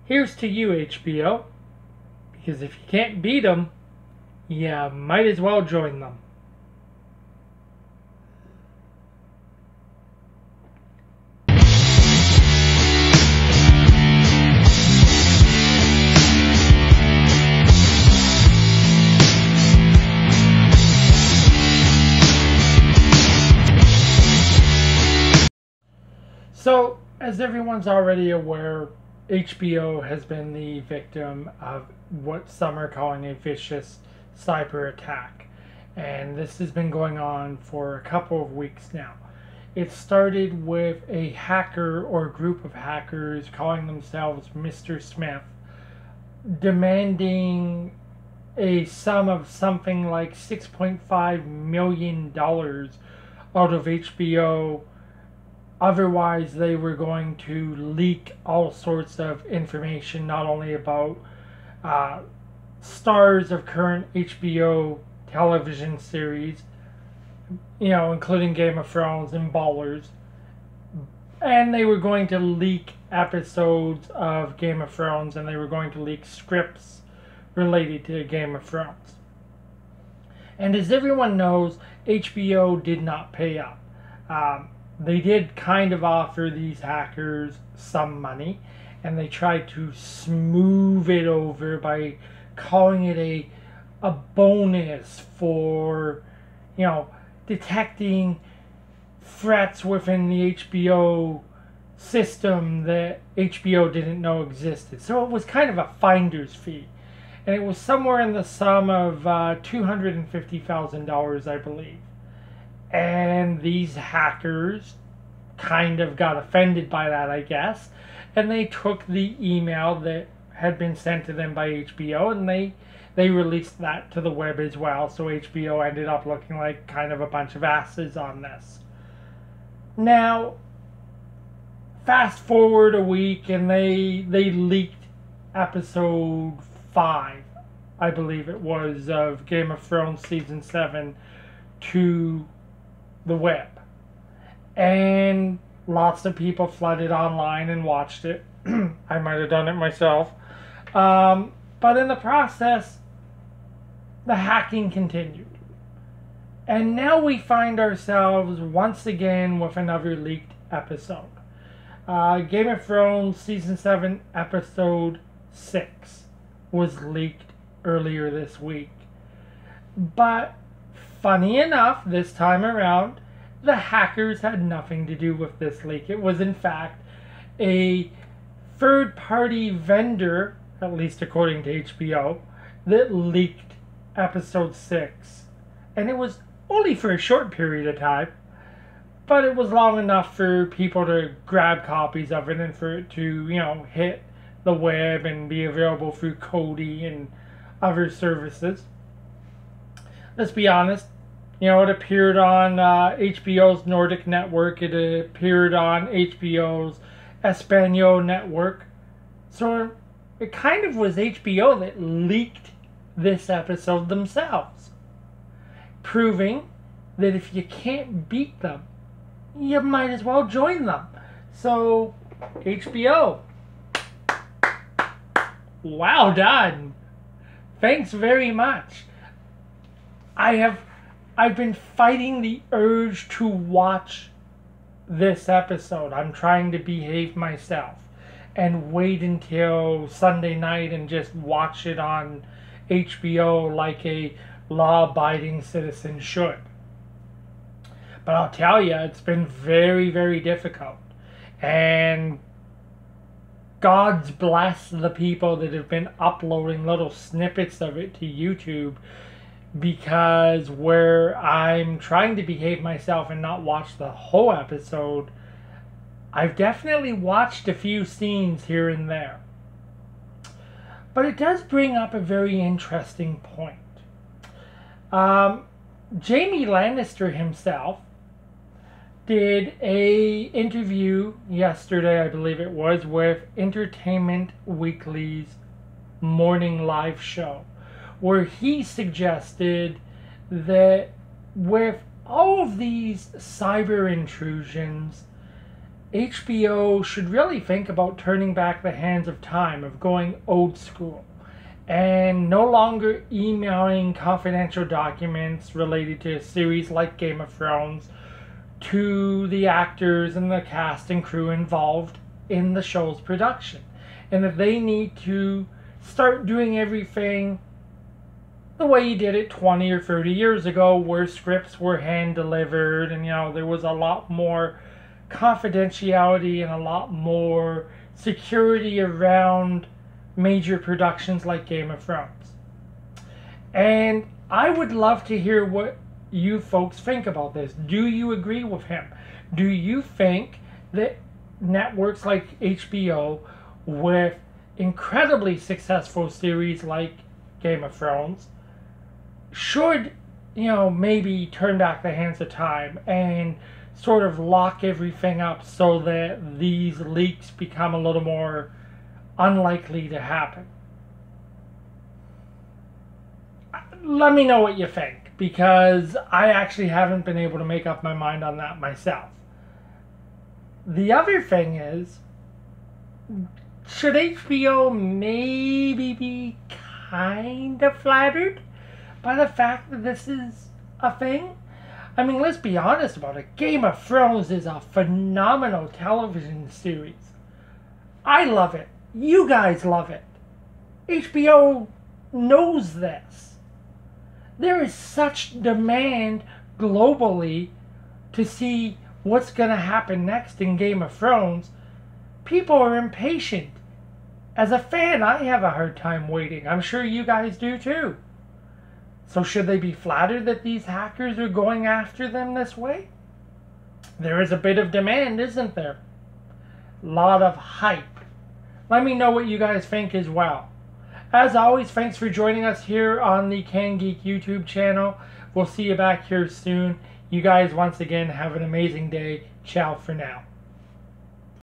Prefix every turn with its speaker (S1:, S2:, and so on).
S1: Here's to you, HBO, because if you can't beat them, you might as well join them. So, as everyone's already aware, HBO has been the victim of what some are calling a vicious cyber attack. And this has been going on for a couple of weeks now. It started with a hacker or group of hackers calling themselves Mr. Smith, demanding a sum of something like $6.5 million out of HBO. Otherwise, they were going to leak all sorts of information, not only about stars of current HBO television series, including Game of Thrones and Ballers, and they were going to leak episodes of Game of Thrones, and they were going to leak scripts related to Game of Thrones. And as everyone knows, HBO did not pay up. They did kind of offer these hackers some money, and they tried to smooth it over by calling it a bonus for, detecting threats within the HBO system that HBO didn't know existed. So it was kind of a finder's fee. And it was somewhere in the sum of $250,000, I believe. And these hackers kind of got offended by that, I guess. And they took the email that had been sent to them by HBO and they released that to the web as well. So HBO ended up looking like kind of a bunch of asses on this. Now, fast forward a week and they leaked episode 5, I believe it was, of Game of Thrones Season 7 to the web. And lots of people flooded online and watched it. I might have done it myself. But in the process, the hacking continued. And now we find ourselves once again with another leaked episode. Game of Thrones Season 7 Episode 6 was leaked earlier this week. But funny enough, this time around, the hackers had nothing to do with this leak. It was in fact a third-party vendor, at least according to HBO, that leaked episode 6. And it was only for a short period of time, but it was long enough for people to grab copies of it and for it to, hit the web and be available through Kodi and other services. Let's be honest, it appeared on HBO's Nordic network. It appeared on HBO's Espanol network. So it kind of was HBO that leaked this episode themselves, proving that if you can't beat them, you might as well join them. So, HBO, well done. Thanks very much. I've been fighting the urge to watch this episode. I'm trying to behave myself and wait until Sunday night and just watch it on HBO like a law-abiding citizen should. But I'll tell you, it's been very, very difficult. And God's bless the people that have been uploading little snippets of it to YouTube, because where I'm trying to behave myself and not watch the whole episode, I've definitely watched a few scenes here and there. But it does bring up a very interesting point. Jamie Lannister himself did a interview yesterday, I believe it was, with Entertainment Weekly's morning live show, where he suggested that with all of these cyber intrusions, HBO should really think about turning back the hands of time, of going old school, and no longer emailing confidential documents related to a series like Game of Thrones to the actors and the cast and crew involved in the show's production. And that they need to start doing everything the way you did it 20 or 30 years ago, where scripts were hand delivered and there was a lot more confidentiality and a lot more security around major productions like Game of Thrones. And I would love to hear what you folks think about this. Do you agree with him? Do you think that networks like HBO, with incredibly successful series like Game of Thrones, should, maybe turn back the hands of time and sort of lock everything up so that these leaks become a little more unlikely to happen? Let me know what you think, because I actually haven't been able to make up my mind on that myself. The other thing is, should HBO maybe be kind of flattered by the fact that this is a thing? I mean, let's be honest about it. Game of Thrones is a phenomenal television series. I love it. You guys love it. HBO knows this. There is such demand globally to see what's going to happen next in Game of Thrones. People are impatient. As a fan, I have a hard time waiting. I'm sure you guys do too. So should they be flattered that these hackers are going after them this way? There is a bit of demand, isn't there? A lot of hype. Let me know what you guys think as well. As always, thanks for joining us here on the Can Geek YouTube channel. We'll see you back here soon. You guys, once again, have an amazing day. Ciao for now.